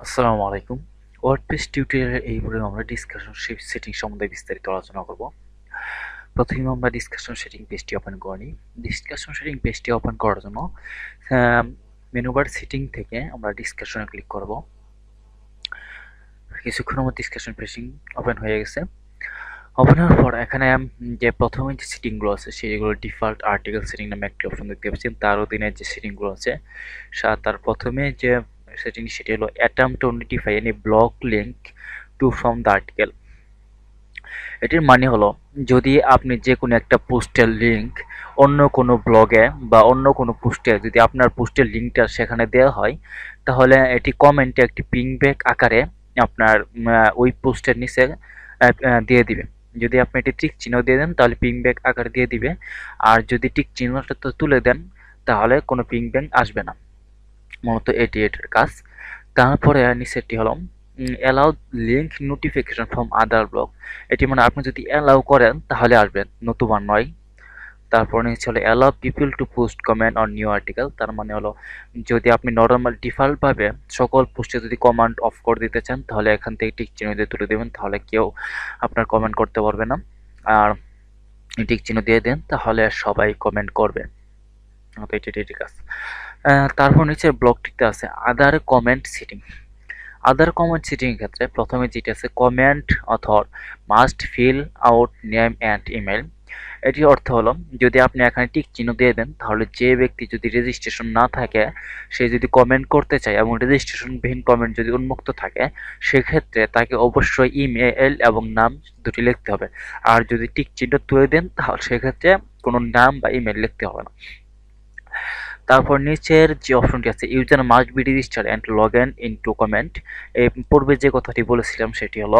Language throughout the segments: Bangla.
আসসালামু আলাইকুম। ওয়ার্ডপ্রেস টিউটোরিয়ালের এই পর্বে আমরা ডিসকাশন সেটিং সম্বন্ধে বিস্তারিত আলোচনা করব। প্রথমে আমরা ডিসকাশন সেটিং পেজটি ওপেন করে নিই। ডিসকাশন সেটিং পেজটি ওপেন করার জন্য মেনু বার সেটিং থেকে আমরা ডিসকাশনে ক্লিক করব। কিছুক্ষণের মধ্যে ডিসকাশন পেজিং ওপেন হয়ে গেছে। ওপেন হওয়ার পর এখানে যে প্রথমে যে সেটিংগুলো আছে সেগুলো ডিফল্ট আর্টিকেল সেটিং নামে একটি অপশন দেখতে পাচ্ছেন। তার অধীনে যে সেটিংগুলো আছে তার প্রথমে যে সেটিং সেটি হলো attempt to notify any block link to from the article। এটির মানে হলো যদি আপনি যে কোনো একটা পোস্টের লিঙ্ক অন্য কোনো ব্লগে বা অন্য কোনো পোস্টে যদি আপনার পোস্টের লিঙ্কটা সেখানে দেওয়া হয়, তাহলে এটি কমেন্টে একটি পিংব্যাক আকারে আপনার ওই পোস্টের নিচে দিয়ে দিবে। যদি আপনি এটি টিক চিহ্ন দিয়ে দেন তাহলে পিংব্যাক আকারে দিয়ে দিবে, আর যদি টিক চিহ্নটা তো তুলে দেন তাহলে কোনো পিংব্যাক আসবে না। মূলত এটি এটার কাজ। তারপরে নিচেরটি হলো allow link notification from other blog. এটি মানে আপনি যদি অ্যালাউ করেন তাহলে আসবে, নতুবা নয়। তারপর নিচে হলো allow people to post comment on new article. তার মানে হলো যদি আপনি নর্মাল ডিফল্টভাবে সকল পোস্টে যদি কমেন্ট অফ করে দিতে চান তাহলে এখান থেকে টিক চিহ্ন দিয়ে তুলে দেবেন, তাহলে কেউ আপনার কমেন্ট করতে পারবে না। আর টিক চিহ্ন দিয়ে দেন তাহলে সবাই কমেন্ট করবে। এটি কাজ। তারপর নিচে ব্লকটিতে আছে আদার কমেন্ট সেটিং। আদার কমেন্ট সেটিং এর ক্ষেত্রে প্রথমে যেটা আছে comment author must fill out name and email. এটির অর্থ হলো যদি আপনি এখানে টিক চিহ্ন দিয়ে দেন তাহলে যে ব্যক্তি যদি রেজিস্ট্রেশন না থাকে সে যদি কমেন্ট করতে চায় এবং রেজিস্ট্রেশনবিহীন কমেন্ট যদি উন্মুক্ত থাকে সেক্ষেত্রে তাকে অবশ্যই ইমেল এবং নাম দুটি লিখতে হবে। আর যদি টিক চিহ্ন তুলে দেন তাহলে সেক্ষেত্রে কোনো নাম বা ইমেল লিখতে হবে না। তারপর নিচের যে অপশনটি আছে user must be register and log in into comment. এই পূর্বে যে কথাটি বলেছিলাম সেটি হলো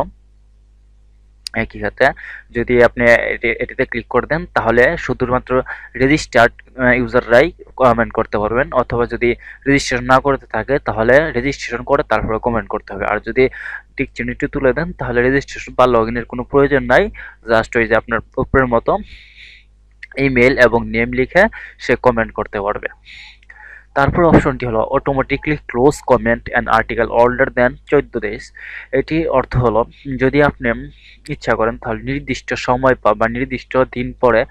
একই সাথে যদি আপনি এটিতে ক্লিক করে দেন তাহলে শুধুমাত্র রেজিস্টার্ড ইউজাররাই কমেন্ট করতে পারবেন, অথবা যদি রেজিস্ট্রেশন না করতে থাকে তাহলে রেজিস্ট্রেশন করে তারপরে কমেন্ট করতে হবে। আর যদি টিক চিহ্নটি তুলে দেন তাহলে রেজিস্ট্রেশন বা লগ ইনের কোনো প্রয়োজন নাই, জাস্ট ওই যে আপনার উপরের মতো ইমেল এবং নেম লিখে সে কমেন্ট করতে পারবে। তারপর অপশনটি হলো automatically close comment and article older than 14 days। এটি অর্থ হলো যদি আপনি ইচ্ছা করেন তাহলে নির্দিষ্ট সময় বা নির্দিষ্ট দিন পরে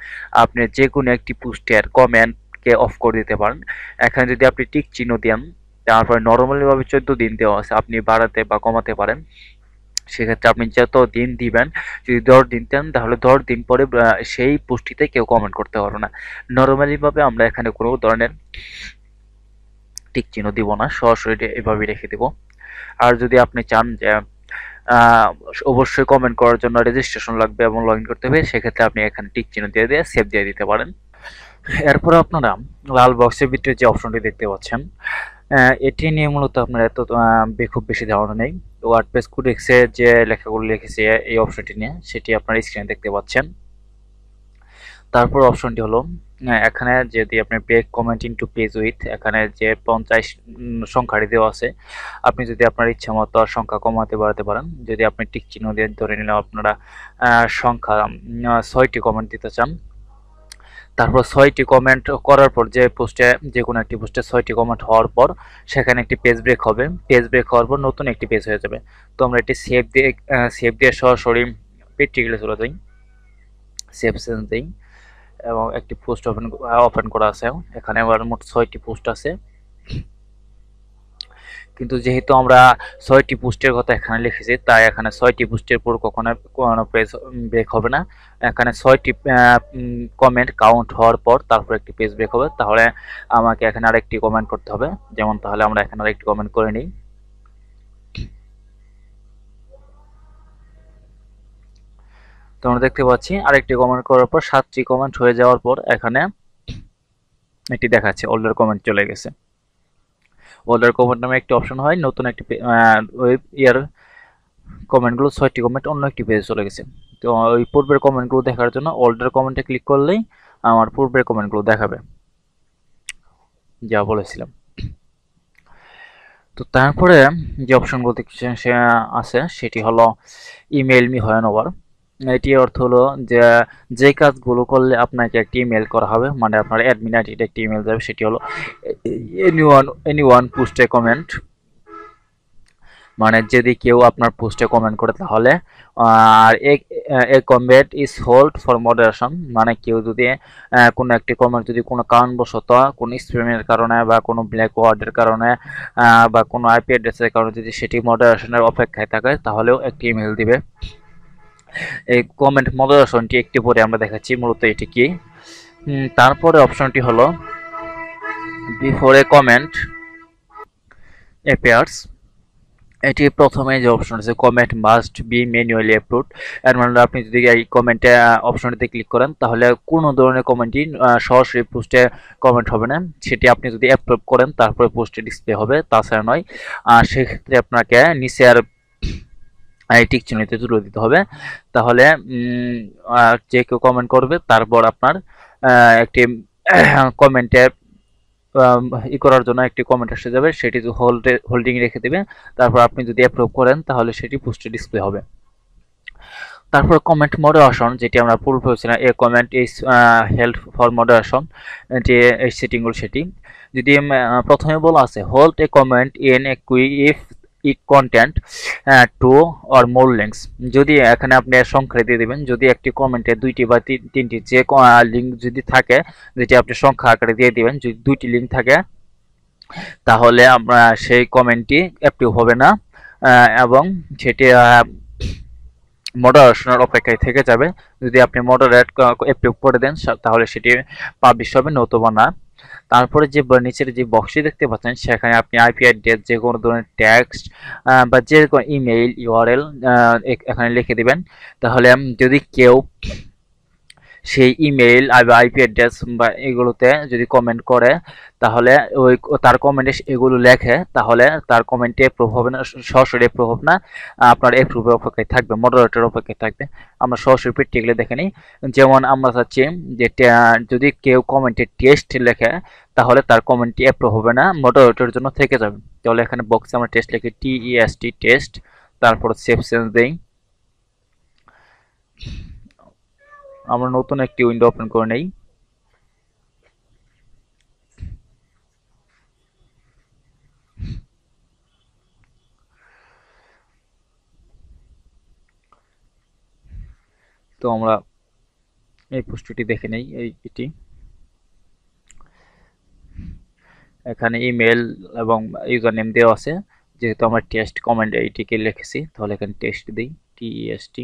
আপনি যে কোনো একটি পোস্টের কমেন্টকে অফ করে দিতে পারেন। এখানে যদি আপনি টিক চিহ্ন দেন তারপরে নর্মালিভাবে 14 দিন দেওয়া আছে, আপনি বাড়াতে বা কমাতে পারেন। সেক্ষেত্রে আপনি যত দিন দিবেন, যদি 10 দিন দেন তাহলে 10 দিন পরে সেই পোস্টটিতে কেউ কমেন্ট করতে পারবে না। নর্মালিভাবে আমরা এখানে কোনো ধরনের টিক চিহ্ন দিব না, সরাসরি এভাবে রেখে দেব। আর যদি আপনি চান যে অবশ্যই কমেন্ট করার জন্য রেজিস্ট্রেশন লাগবে এবং লগ ইন করতে হবে, সেক্ষেত্রে আপনি এখানে টিক চিহ্ন দিয়ে সেভ দিয়ে দিতে পারেন। এরপর আপনারা লাল বক্সের ভিতরে যে অপশনটি দেখতে পাচ্ছেন এটি নিয়ে মূলত আপনার এত খুব বেশি ধারণা নেই। ওয়ার্ডপ্রেস কোডেক্সে যে লেখাগুলো লিখেছে এই অপশনটি নিয়ে সেটি আপনার স্ক্রিনে দেখতে পাচ্ছেন। তারপর অপশনটি হলো এখানে যদি আপনি break comment into page with, এখানে যে 50 সংখ্যাটি দেওয়া আছে, আপনি যদি আপনার ইচ্ছা মতো সংখ্যা কমাতে বাড়াতে পারেন। যদি আপনি টিক চিহ্ন দিয়ে ধরে নিলাম আপনারা সংখ্যা 6টি কমেন্ট দিতে চান, তারপর 6টি কমেন্ট করার পর যে পোস্টে যে কোনো একটি পোস্টে 6টি কমেন্ট হওয়ার পর সেখানে একটি পেজ ব্রেক হবে। পেজ ব্রেক হওয়ার পর নতুন একটি পেজ হয়ে যাবে। তো আমরা এটি সেভ দিয়ে সরাসরি পেজটিতে চলে যাই, সেভ সেন্স দিই এবং একটি পোস্ট ওপেন করা আছে। এখানে আবার মোট 6টি পোস্ট আছে, কিন্তু যেহেতু আমরা 6টি পোস্টের কথা এখানে লিখেছি তাই এখানে 6টি পোস্টের পর কোনো পেজ ব্রেক হবে না। এখানে 6টি কমেন্ট কাউন্ট হওয়ার পর তারপর একটি পেজ ব্রেক হবে। তাহলে আমাকে এখানে আরেকটি কমেন্ট করতে হবে, যেমন তাহলে আমরা এখানে আরেকটি কমেন্ট করে নিই। তো আমরা দেখতে পাচ্ছি আরেকটি কমেন্ট করার পর 7টি কমেন্ট হয়ে যাওয়ার পর এখানে এটি দেখাচ্ছে ওল্ডার কমেন্ট চলে গেছে। ওল্ডার কমেন্ট নামে একটি অপশন হয়, নতুন একটি ওয়েব ইয়ার কমেন্টগুলো 6টি কমেন্ট অন্য একটি পেজে চলে গেছে। তো ওই পূর্বের কমেন্টগুলো দেখার জন্য ওল্ডার কমেন্টে ক্লিক করলেই আমার পূর্বের কমেন্টগুলো দেখাবে যা বলেছিলাম। তো তারপরে যে অপশনগুলো সে আছে সেটি হলো ইমেল মি হয় ওভার। এটি অর্থ হলো যে কাজগুলো করলে আপনাকে একটি ইমেল করা হবে, মানে আপনার অ্যাডমিন আইডিতে একটি ইমেল যাবে। সেটি হলো এনিওয়ান পোস্ট এ কমেন্ট। মানে যদি কেউ আপনার পোস্টে কমেন্ট করে তাহলে আর a comment is hold for moderation, মানে কেউ যদি কোনো একটি কমেন্ট যদি কোনো কারণবশত কোনো স্প্যামের কারণে বা কোনো ব্ল্যাক ওয়ার্ডের কারণে বা কোনো আইপি অ্যাড্রেসের কারণে যদি সেটি মডারেশনের অপেক্ষায় থাকে তাহলেও একটি ইমেল দিবে। এই কমেন্ট মডারেশনটি একটি পরে আমরা দেখাচ্ছি মূলত এটি কি। তারপরে অপশনটি হলো বিফোর এ কমেন্ট অ্যাপিয়ার্স। এটি প্রথমে যে অপশন আছে comment must be manually approved, এর মানে আপনি যদি এই কমেন্টে অপশনটিতে ক্লিক করেন তাহলে কোনো ধরনের কমেন্টই সরাসরি পোস্টে কমেন্ট হবে না, সেটি আপনি যদি অ্যাপ্রুভ করেন তারপরে পোস্টে ডিসপ্লে হবে, তাছাড়া নয়। সেক্ষেত্রে আপনাকে নিচে আর এই টিক চিহ্নতে তুলে দিতে হবে, তাহলে যে কেউ কমেন্ট করবে তারপর আপনার একটি কমেন্টে করার জন্য একটি কমেন্ট এসে যাবে, সেটি হোল্ডিং রেখে দেবে, তারপর আপনি যদি অ্যাপ্রুভ করেন তাহলে সেটি পোস্টে ডিসপ্লে হবে। তারপর কমেন্ট মডারেশন, যেটি আমরা পূর্বে বলছিলাম a comment is held for moderation, যে এই সেটিংগুলো সেটি যদি প্রথমে বলা আছে hold a comment in a queue if it content two or more links, যদি এখানে আপনি সংখ্যা দিয়ে দেবেন, যদি একটি কমেন্টে দুইটি বা তিনটি যে লিঙ্ক যদি থাকে যেটি আপনি সংখ্যা আকারে দিয়ে দিবেন, যদি দুইটি লিঙ্ক থাকে তাহলে আমরা সেই কমেন্টটি অ্যাপ্রুভ হবে না এবং সেটি মডারেশনের অপেক্ষায় থেকে যাবে। যদি আপনি মডারেট অ্যাপ্রুভ করে দেন তাহলে সেটি পাবলিশ হবে, নতুবা না। তারপরে যে নিচের যে বক্সটি দেখতে পাচ্ছেন সেখানে আপনি আইপি অ্যাড্রেস, যে কোনো ধরনের টেক্সট বা যে কোনো ইমেইল ইউআরএল এখানে লিখে দিবেন, তাহলে যদি কেউ সেই ইমেইল বা আইপি অ্যাড্রেস বা এগুলোতে যদি কমেন্ট করে তাহলে ওই তার কমেন্টে এগুলো লেখে তাহলে তার কমেন্টে অ্যাপ্রুভ হবে না, সরাসরি অ্যাপ্রুভ হবে না, আপনার অ্যাপ্রুভের অপেক্ষায় থাকবে, মডারেটরের অপেক্ষায় থাকবে। আমরা সরাসরি প্র্যাকটিক্যালি দেখে নিই, যেমন আমরা চাচ্ছি যে যদি কেউ কমেন্টে টেস্ট লেখে তাহলে তার কমেন্টটি অ্যাপ্রুভ হবে না, মডারেটরের জন্য থেকে যাবে। তাহলে এখানে বক্সে আমরা টেস্ট লিখি TEST টেস্ট, তারপর সেভ চেঞ্জ দেই। আমরা নতুন একটি উইন্ডো ওপেন করে নেই। তো আমরা এই পোস্টটি দেখে নেই, এটি এখানে ইমেল এবং ইউজার নেম দেওয়া আছে, যেহেতু আমরা টেস্ট কমেন্ট এইটিকে লিখেছি তাহলে এখানে টেস্ট দিই TEST,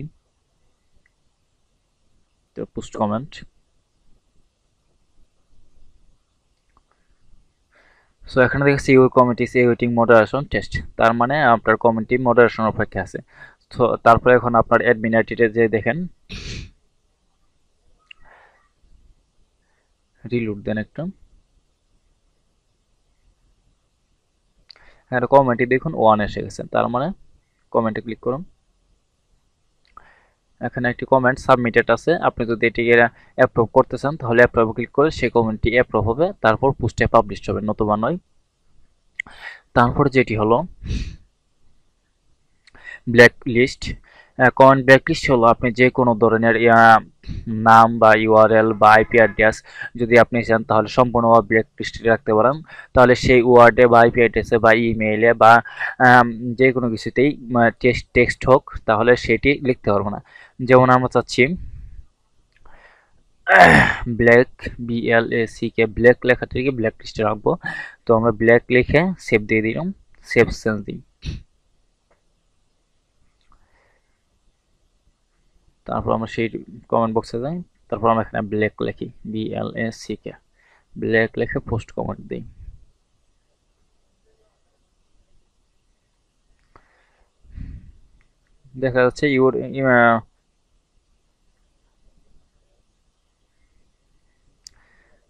তো পোস্ট কমেন্ট। সো এখানে দেখছি your comment is awaiting moderation test, তার মানে আপনার কমেন্টটি মডারেশন অপেক্ষা আছে। তো তারপরে এখন আপনার অ্যাডমিন আইডিতে যে দেখেন, রিলোড দেন একটা, এখানে কমেন্টটি দেখুন 1 এসে গেছে, তার মানে কমেন্টে ক্লিক করুন, এখানে একটি কমেন্ট সাবমিটেড আছে, আপনি যদি এটিকে অ্যাপ্রুভ করতে চান তাহলে অ্যাপ্রুভ ক্লিক করে সেই কমেন্টটি অ্যাপ্রুভ হবে, তারপর পোস্টে পাবলিশ হবে, নতুবা নয়। তারপর যেটি হলো black list. Comment black list হলো আপনি যে কোনো ধরনের নাম বা ইউআরএল বা আইপি অ্যাড্রেস যদি আপনি চান তাহলে সম্পূর্ণভাবে ব্ল্যাক লিস্টে রাখতে পারেন, তাহলে সেই ওয়ার্ডে বা আইপি অ্যাড্রেসে বা ইমেইলে বা যে কোনো কিছুতেই টেক্সট হোক তাহলে সেটি লিখতে পারবো না। যেমন আমরা চাচ্ছি ব্ল্যাক BLACK ব্ল্যাক লেখাটিকে ব্ল্যাক লিস্টে রাখবো, তো আমরা ব্ল্যাক লিখে সেভ দিয়ে দিলাম, সেভ চেঞ্জ দিই। তারপর আমরা সেই কমেন্ট বক্সে যাই, তারপর আমরা এখানে ব্ল্যাক লিখি BLACK, ব্ল্যাক লিখে পোস্ট কমেন্ট দিই। দেখা যাচ্ছে ইউর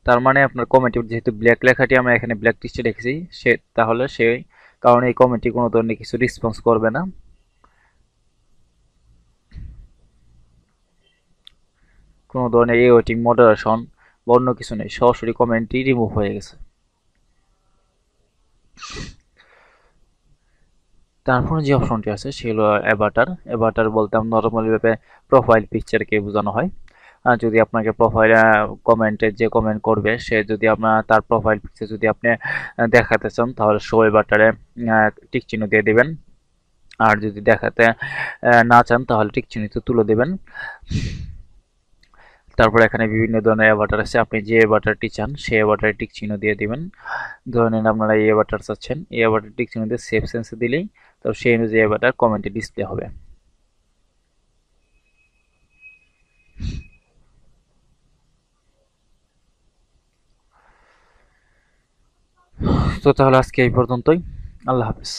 তার মানে আপনার কমেন্টে যেহেতু ব্ল্যাক লেখাটি আমরা এখানে ব্ল্যাক লিস্টে রেখেছি তাহলে সেই কারণে এই কমেন্টটি কোনো ধরনের কিছু রেসপন্স করবে না। কোনো ধরনের এওয়েটিং মডারেশন বা অন্য কিছু নেই, সরাসরি কমেন্টটি রিমুভ হয়ে গেছে। তারপরে যে অপশনটি আছে সেগুলো অ্যাভাটার। অ্যাভাটার বলতে আমরা নর্মালি ভাবে প্রোফাইল পিকচারকে বোঝানো হয়। যদি আপনাকে প্রোফাইল কমেন্টে যে কমেন্ট করবে সে যদি আপনার তার প্রোফাইল পিকচার যদি আপনি দেখাতে চান তাহলে শো অ্যাভাটারে টিক চিহ্ন দিয়ে দিবেন। আর যদি দেখাতে না চান তাহলে টিক চিহ্নিত তুলে দেবেন। তারপর এখানে বিভিন্ন ধরনের অ্যাভাটার আছে, আপনি যে অ্যাভাটারটি চান সেই অ্যাভাটারে টিক চিহ্ন দিয়ে দিবেন। ধরে নিন আপনারা এই অ্যাভাটার চাচ্ছেন, এই অ্যাভাটার টিক চিহ্ন দিয়ে সেভ সেন্সে দিলেই তো সেই অনুযায়ী অ্যাভাটার কমেন্টে ডিসপ্লে হবে। তো তাহলে আজকে এই পর্যন্তই। আল্লাহ হাফেজ।